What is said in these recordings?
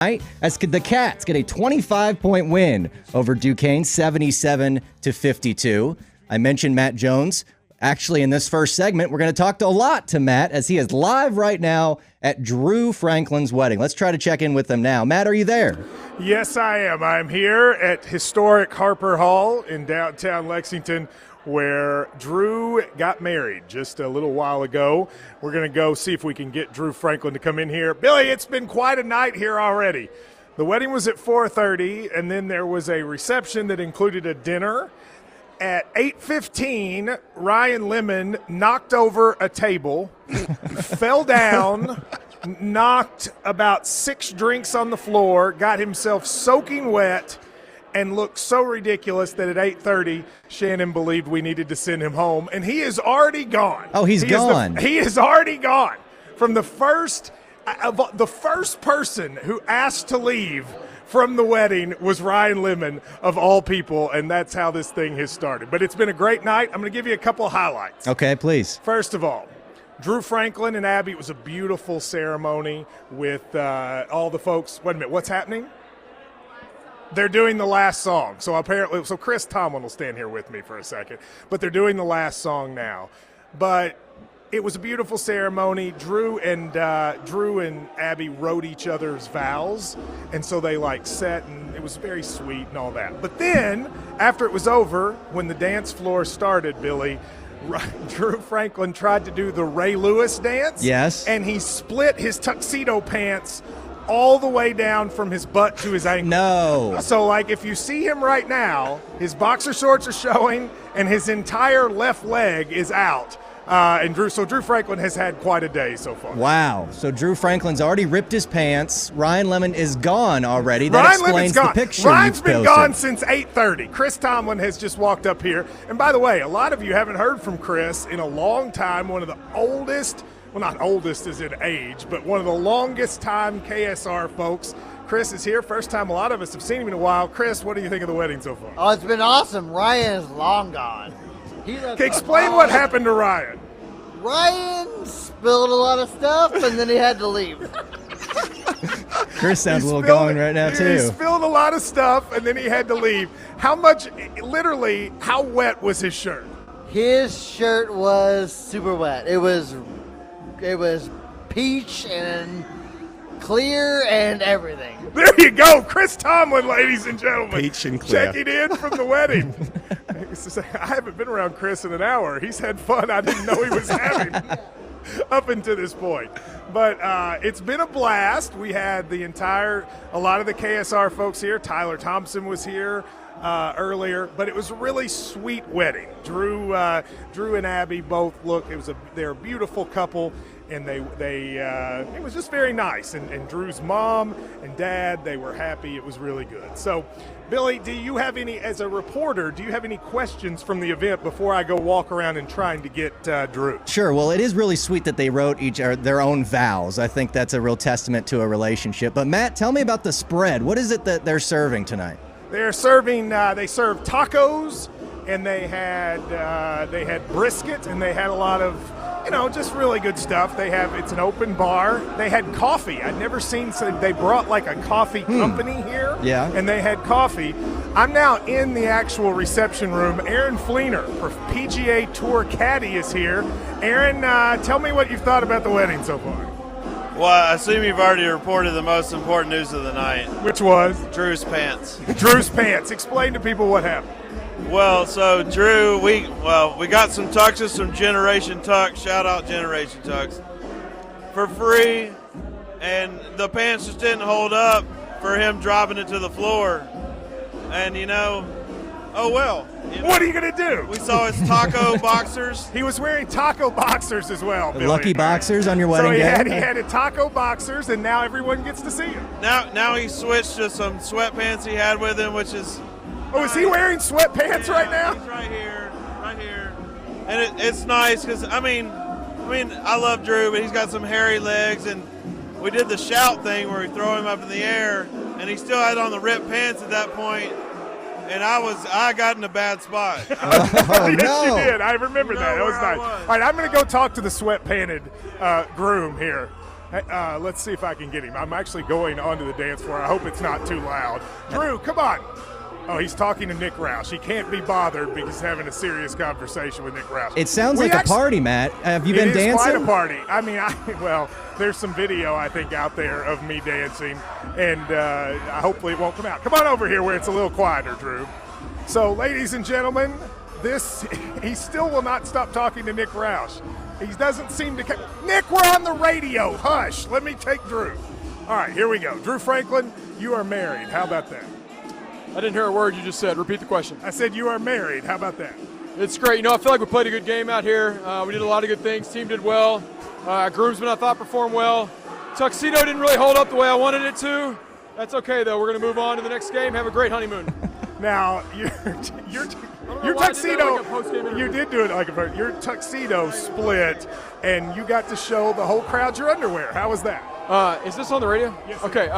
as the Cats get a 25-point win over Duquesne, 77-52. I mentioned Matt Jones. Actually, in this first segment, we're going to talk a lot to Matt as he is live right now at Drew Franklin's wedding. Let's try to check in with him now. Matt, are you there? Yes, I am. I'm here at historic Harper Hall in downtown Lexington, where Drew got married just a little while ago. We're going to go see if we can get Drew Franklin to come in here. Billy, it's been quite a night here already. The wedding was at 4:30, and then there was a reception that included a dinner. At 8:15, Ryan Lemon knocked over a table, fell down, knocked about 6 drinks on the floor, got himself soaking wet, and looked so ridiculous that at 8:30, Shannon believed we needed to send him home, and he is already gone. Oh, he's gone. He is already gone. From the first person who asked to leave from the wedding was Ryan Lemon, of all people, and that's how this thing has started. But it's been a great night. I'm going to give you a couple of highlights. Okay, please. First of all, Drew Franklin and Abby, it was a beautiful ceremony with all the folks. Wait a minute, what's happening? They're doing the last song. So Chris Tomlin will stand here with me for a second. But they're doing the last song now. But it was a beautiful ceremony. Drew and Abby wrote each other's vows, and so they sat, and it was very sweet and all that. But then, after it was over, when the dance floor started, Billy, Drew Franklin tried to do the Ray Lewis dance. Yes. And he split his tuxedo pants all the way down from his butt to his ankle. No. So, if you see him right now, his boxer shorts are showing, and his entire left leg is out. And Drew Franklin has had quite a day so far. Wow. So Drew Franklin's already ripped his pants. Ryan Lemon is gone already. That explains the picture Ryan's been posted. gone since 8:30. Chris Tomlin has just walked up here. And by the way, a lot of you haven't heard from Chris in a long time. One of the oldest, well, not oldest as in age, but one of the longest time KSR folks. Chris is here. First time a lot of us have seen him in a while. Chris, what do you think of the wedding so far? Oh, it's been awesome. Ryan is long gone. Explain what happened to Ryan. Ryan spilled a lot of stuff, and then he had to leave. Chris sounds a little going right now, too. He spilled a lot of stuff, and then he had to leave. How wet was his shirt? His shirt was super wet. It was peach and clear and everything. There you go. Chris Tomlin, ladies and gentlemen. Peach and clear. Checking in from the wedding. I haven't been around Chris in an hour. He's had fun I didn't know he was having up until this point. But it's been a blast. We had a lot of the KSR folks here. Tyler Thompson was here earlier, but it was a really sweet wedding. Drew and Abby both they're a beautiful couple. And it was just very nice. And Drew's mom and dad, they were happy. It was really good. So, Billy, as a reporter, do you have any questions from the event before I go walk around and trying to get Drew? Sure. Well, it is really sweet that they wrote their own vows. I think that's a real testament to a relationship. But, Matt, tell me about the spread. What is it that they're serving tonight? They're serving, they served tacos, and they had brisket, and they had a lot of, just really good stuff. It's an open bar. They had coffee. I'd never seen, so they brought a coffee company here. Yeah. And they had coffee. I'm now in the actual reception room. Aaron Fleener, for PGA Tour Caddy, is here. Aaron, tell me what you've thought about the wedding so far. Well, I assume you've already reported the most important news of the night. Which was? Drew's pants. Drew's pants. Explain to people what happened. Well, so Drew, we got some tuxes from Generation Tux. Shout out Generation Tux for free, and the pants just didn't hold up for him dropping it to the floor. And oh well. What are you gonna do? We saw his taco boxers. He was wearing taco boxers as well. Billy. Lucky boxers on your wedding day. So he had a taco boxers, and now everyone gets to see him. Now he switched to some sweatpants he had with him, which is. Oh, is he wearing sweatpants right now? He's right here. And it's nice because I love Drew, but he's got some hairy legs, and we did the shout thing where we throw him up in the air, and he still had on the ripped pants at that point, and I got in a bad spot. Oh, yes, no. you did. I remember that. That was nice. All right, I'm going to go talk to the sweat-panted groom here. Let's see if I can get him. I'm actually going onto the dance floor. I hope it's not too loud. Drew, come on. Oh, he's talking to Nick Roush. He can't be bothered because he's having a serious conversation with Nick Roush. It sounds like a party, Matt. Have you been dancing? It is quite a party. I mean, well, there's some video, I think, out there of me dancing, and hopefully it won't come out. Come on over here where it's a little quieter, Drew. So, ladies and gentlemen, he still will not stop talking to Nick Roush. He doesn't seem to Nick, we're on the radio. Hush. Let me take Drew. All right, here we go. Drew Franklin, you are married. How about that? I didn't hear a word you just said. Repeat the question. I said you are married. How about that? It's great. You know, I feel like we played a good game out here. We did a lot of good things. Team did well. Groomsman, I thought, performed well. Tuxedo didn't really hold up the way I wanted it to. That's okay, though. We're going to move on to the next game. Have a great honeymoon. Now, your tuxedo, you did do it like a your tuxedo split, and you got to show the whole crowd your underwear. How was that? Is this on the radio? Yes. Okay.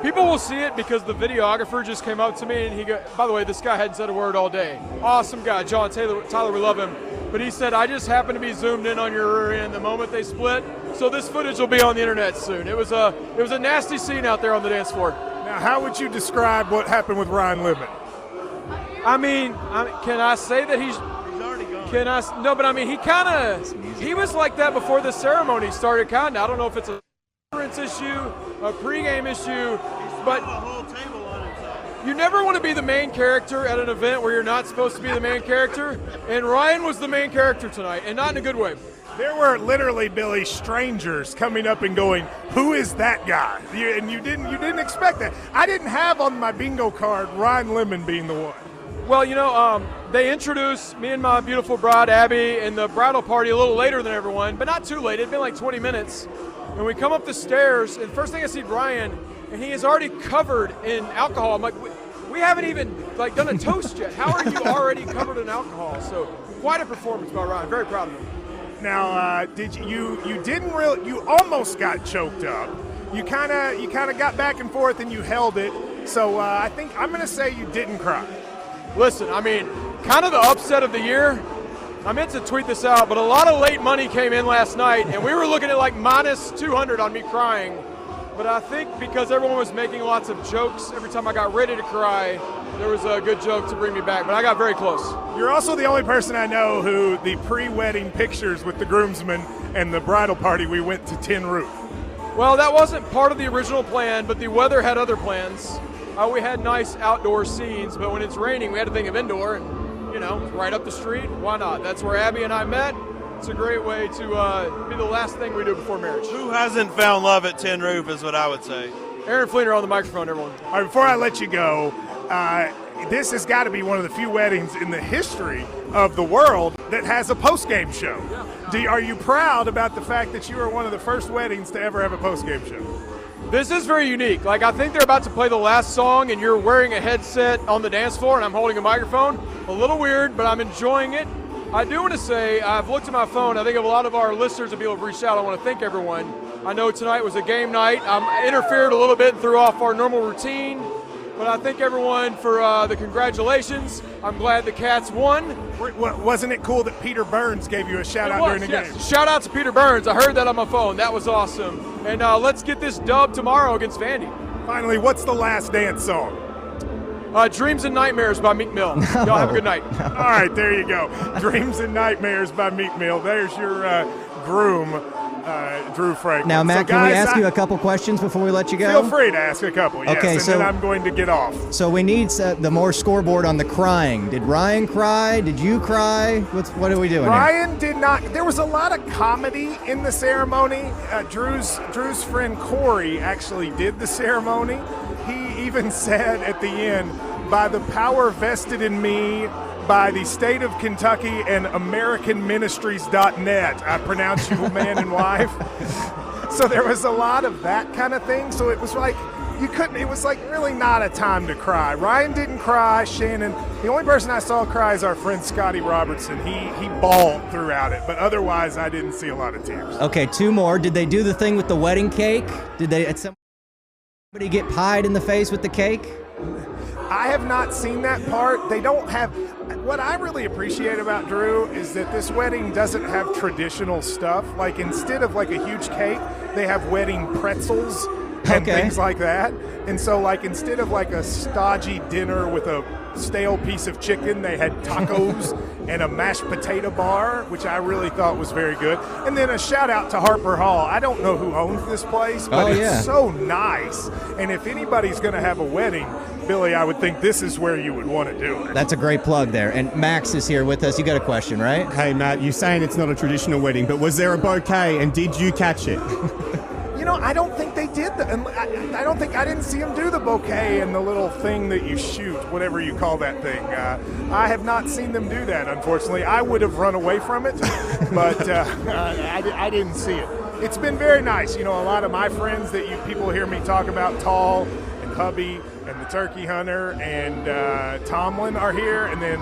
People will see it because the videographer just came up to me and by the way, this guy hadn't said a word all day. Awesome guy, John Tyler, we love him. But he said, I just happened to be zoomed in on your rear end the moment they split, so this footage will be on the internet soon. It was a nasty scene out there on the dance floor. Now, how would you describe what happened with Ryan Libman? I mean, can I say that he's already gone. No, but I mean, he was like that before the ceremony started, kinda. I don't know if it's a issue, a pregame issue, but a whole table on himself. you never want to be the main character at an event where you're not supposed to be the main character, and Ryan was the main character tonight, and not in a good way. There were literally, Billy, strangers coming up and going, "Who is that guy?" And you didn't expect that. I didn't have on my bingo card Ryan Libman being the one. Well, you know, they introduced me and my beautiful bride, Abby, in the bridal party a little later than everyone, but not too late. It'd been like 20 minutes. And we come up the stairs, and first thing I see Brian, and he is already covered in alcohol. I'm like, we haven't even done a toast yet. How are you already covered in alcohol? So quite a performance by Ryan. Very proud of him. Now, you almost got choked up. You kind of got back and forth and you held it. So I think I'm going to say you didn't cry. Listen, I mean, kind of the upset of the year. I meant to tweet this out, but a lot of late money came in last night, and we were looking at like minus 200 on me crying. But I think because everyone was making lots of jokes every time I got ready to cry, there was a good joke to bring me back. But I got very close. You're also the only person I know who the pre-wedding pictures with the groomsmen and the bridal party, we went to Tin Roof. Well, that wasn't part of the original plan, but the weather had other plans. We had nice outdoor scenes, but when it's raining, we had to think of indoor. And, you know, right up the street, why not? That's where Abby and I met. It's a great way to be the last thing we do before marriage. Who hasn't found love at Tin Roof is what I would say. Aaron Fleener on the microphone, everyone. All right, before I let you go, this has got to be one of the few weddings in the history of the world that has a postgame show. Yeah. Are you proud about the fact that you are one of the first weddings to ever have a postgame show? This is very unique. Like, I think they're about to play the last song, and you're wearing a headset on the dance floor, and I'm holding a microphone. A little weird, but I'm enjoying it. I do want to say, I've looked at my phone. I think of a lot of our listeners and people have reached out. I want to thank everyone. I know tonight was a game night. I interfered a little bit and threw off our normal routine. But I thank everyone for the congratulations. I'm glad the Cats won. Wasn't it cool that Peter Burns gave you a shout-out during the game? Shout out to Peter Burns. I heard that on my phone. That was awesome. And let's get this dub tomorrow against Vandy. Finally, what's the last dance song? Dreams and Nightmares by Meek Mill. Y'all have a good night. All right, there you go. Dreams and Nightmares by Meek Mill. There's your groom, Drew Franklin. Now, Matt, can we ask you a couple questions before we let you go? Feel free to ask a couple, yes, okay, and then I'm going to get off. So we need the more scoreboard on the crying. Did Ryan cry? Did you cry? What are we doing Ryan here? Did not. There was a lot of comedy in the ceremony. Drew's friend Corey actually did the ceremony. He even said at the end, "By the power vested in me by the state of Kentucky and AmericanMinistries.net, I pronounce you man and wife." So there was a lot of that kind of thing. So it was like it was like really not a time to cry. Ryan didn't cry. Shannon, the only person I saw cry is our friend Scotty Robertson. He bawled throughout it, but otherwise I didn't see a lot of tears. Okay, two more. Did they do the thing with the wedding cake? Did somebody get pied in the face with the cake? I have not seen that part. They don't have. what I really appreciate about Drew is that this wedding doesn't have traditional stuff. Like, instead of like a huge cake, they have wedding pretzels and things like that. And so, like, instead of like a stodgy dinner with a stale piece of chicken, they had tacos and a mashed potato bar, which I really thought was very good. And then a shout out to Harper Hall. I don't know who owns this place, but it's so nice. And if anybody's going to have a wedding, Billy, I would think this is where you would want to do it. That's a great plug there. And Max is here with us. You got a question, right? Hey, Matt, you're saying it's not a traditional wedding, but was there a bouquet, and did you catch it? You know, I don't think they did that. I didn't see them do the bouquet and the little thing that you shoot, whatever you call that thing. I have not seen them do that, unfortunately. I would have run away from it, but I didn't see it. It's been very nice. You know, a lot of my friends that people hear me talk about, Tall and Hubby and the Turkey Hunter and Tomlin are here, and then,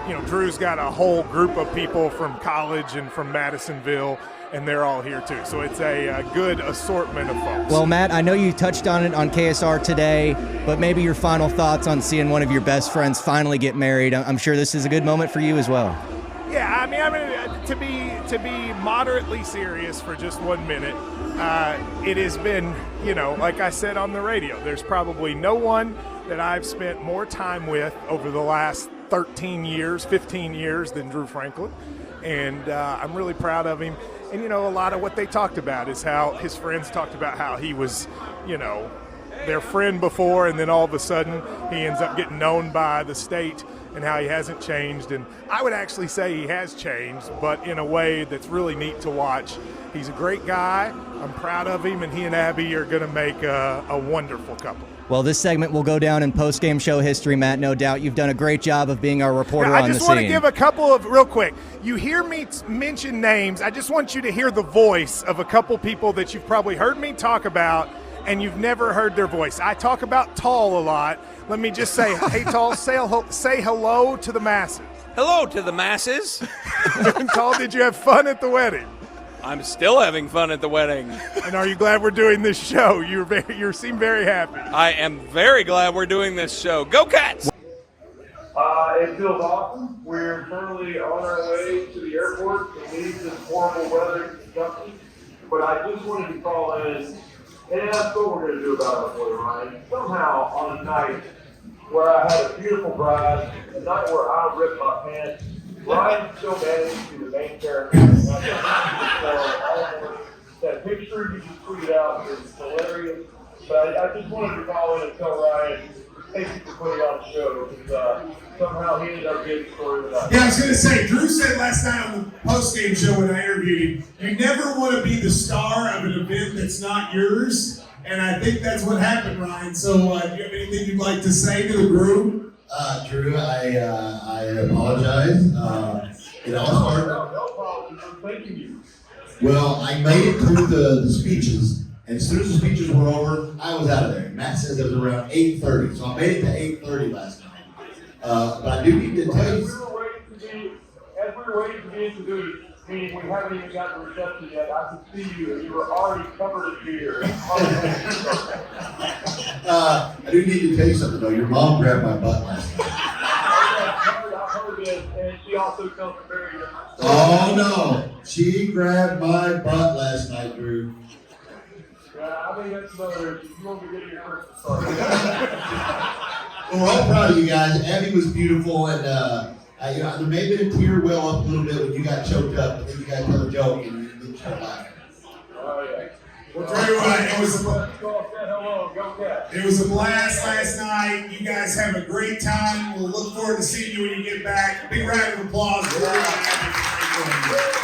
you know, Drew's got a whole group of people from college and from Madisonville, and they're all here too. So it's a good assortment of folks. Well, Matt, I know you touched on it on KSR today, but maybe your final thoughts on seeing one of your best friends finally get married. I'm sure this is a good moment for you as well. Yeah, I mean, to be moderately serious for just 1 minute, it has been, you know, like I said on the radio, there's probably no one that I've spent more time with over the last 13 years, 15 years than Drew Franklin. And I'm really proud of him. And, you know, a lot of what they talked about is how his friends talked about how he was, you know, their friend before, and then all of a sudden he ends up getting known by the state, and how he hasn't changed. And I would actually say he has changed, but in a way that's really neat to watch. He's a great guy. I'm proud of him, and he and Abby are going to make a wonderful couple. Well, this segment will go down in post-game show history, Matt, no doubt. You've done a great job of being our reporter on the scene. I just want to give a couple of, real quick, you hear me mention names. I just want you to hear the voice of a couple people that you've probably heard me talk about, and you've never heard their voice. I talk about Tall a lot. Let me just say, hey, Tall, say hello to the masses. Hello to the masses. Tall, did you have fun at the wedding? I'm still having fun at the wedding. And are you glad we're doing this show? You seem very happy. I am very glad we're doing this show. Go Cats! It feels awesome. We're currently on our way to the airport to leave this horrible weather in Kentucky. But I just wanted to call in, and that's what we're going to do about it for you, Ryan. Somehow, on a night where I had a beautiful bride, a night where I ripped my pants, Ryan still managed to be the main character. That picture you just tweeted out is hilarious. But I just wanted to call in and tell Ryan, thank you for putting on the show, because somehow he ended up getting the story of the night. Yeah, I was going to say, Drew said last night on the postgame show when I interviewed him, you never want to be the star of an event that's not yours, and I think that's what happened, Ryan. So do you have anything you'd like to say to the groom? Drew, I apologize. It all started. No problem. I'm thanking you. Well, I made it through the speeches, and as soon as the speeches were over, I was out of there. Matt says it was around 8:30, so I made it to 8:30 last night. But I do need to tell you. As we were waiting to be introduced, meaning we haven't even gotten the reception yet, I could see you, and you were already covered in beer. I do need to tell you something, though. Your mom grabbed my butt last night. I heard it, and she also comes from very good. Oh, no. She grabbed my butt last night, Drew. Yeah, I think that's another issue. You won't be getting your first start. Well, we're all proud of you guys. Abby was beautiful, and there may have been a tear well up a little bit when you got choked up, but then you guys tell a joke and you start laughing. Oh, yeah. Well, Drew, it was a blast last night. You guys have a great time. We'll look forward to seeing you when you get back. Big round of applause for everybody.